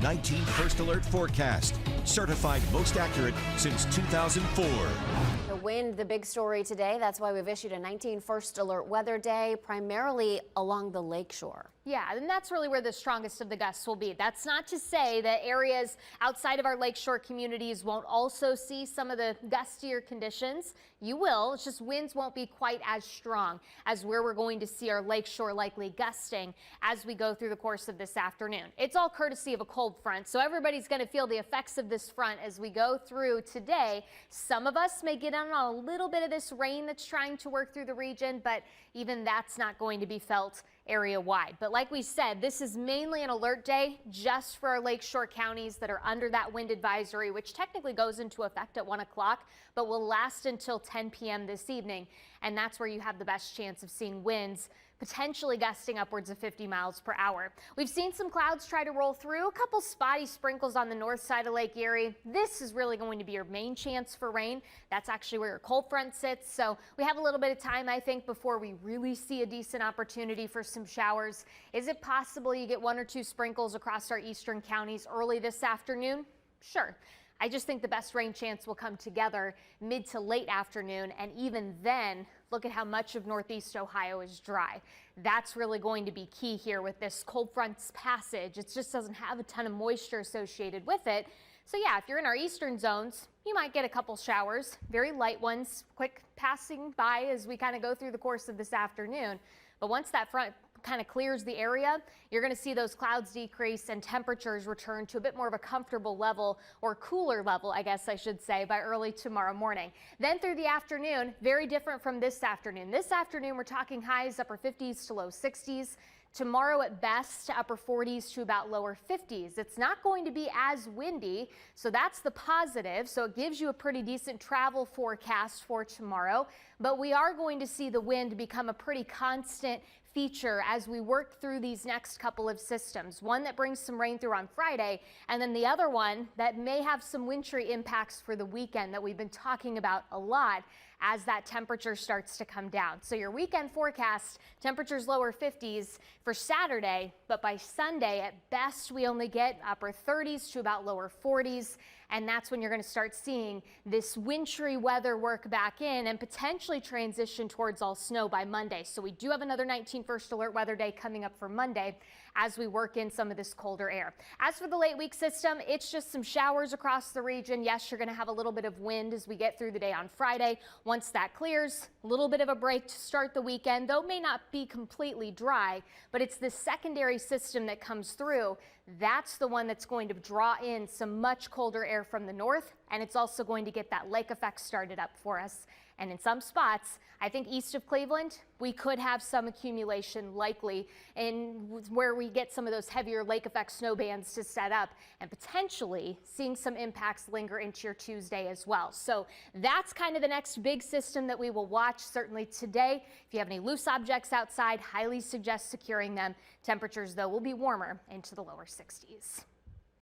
19 First Alert forecast, certified most accurate since 2004. The wind, the big story today. That's why we've issued a 19 First Alert weather day, primarily along the lakeshore. Yeah, and that's really where the strongest of the gusts will be. That's not to say that areas outside of our lakeshore communities won't also see some of the gustier conditions. You will. It's just winds won't be quite as strong as where we're going to see our lakeshore likely gusting as we go through the course of this afternoon. It's all courtesy of a cold front, so everybody's going to feel the effects of this front as we go through today. Some of us may get on a little bit of this rain that's trying to work through the region, but even that's not going to be felt area-wide. But like we said, this is mainly an alert day just for our lakeshore counties that are under that wind advisory, which technically goes into effect at 1 o'clock, but will last until 10 p.m. this evening. And that's where you have the best chance of seeing winds potentially gusting upwards of 50 miles per hour. We've seen some clouds try to roll through, a couple spotty sprinkles on the north side of Lake Erie. This is really going to be your main chance for rain. That's actually where your cold front sits. So we have a little bit of time, I think, before we really see a decent opportunity for some showers. Is it possible you get 1 or 2 sprinkles across our eastern counties early this afternoon? Sure. I just think the best rain chance will come together mid to late afternoon, and even then, look at how much of northeast Ohio is dry. That's really going to be key here with this cold front's passage. It just doesn't have a ton of moisture associated with it. So yeah, if you're in our eastern zones, you might get a couple showers, very light ones, quick passing by as we kind of go through the course of this afternoon. But once that front kind of clears the area, you're going to see those clouds decrease and temperatures return to a bit more of a comfortable level, or cooler level, I guess I should say, by early tomorrow morning. Then through the afternoon, very different from this afternoon. This afternoon, we're talking highs upper 50s to low 60s. Tomorrow at best, upper 40s to about lower 50s. It's not going to be as windy, so that's the positive. So it gives you a pretty decent travel forecast for tomorrow. But we are going to see the wind become a pretty constant feature as we work through these next couple of systems. One that brings some rain through on Friday, and then the other one that may have some wintry impacts for the weekend that we've been talking about a lot as that temperature starts to come down. So your weekend forecast, temperatures lower 50s for Saturday, but by Sunday at best we only get upper 30s to about lower 40s. And that's when you're going to start seeing this wintry weather work back in and potentially transition towards all snow by Monday. So we do have another 19 First Alert weather day coming up for Monday as we work in some of this colder air. As for the late week system, it's just some showers across the region. Yes, you're going to have a little bit of wind as we get through the day on Friday. Once that clears, a little bit of a break to start the weekend, though it may not be completely dry, but it's the secondary system that comes through. That's the one that's going to draw in some much colder air from the north, and it's also going to get that lake effect started up for us. And in some spots, I think east of Cleveland, we could have some accumulation likely in where we get some of those heavier lake effect snow bands to set up, and potentially seeing some impacts linger into your Tuesday as well. So that's kind of the next big system that we will watch certainly today. If you have any loose objects outside, highly suggest securing them. Temperatures, though, will be warmer into the lower 60s.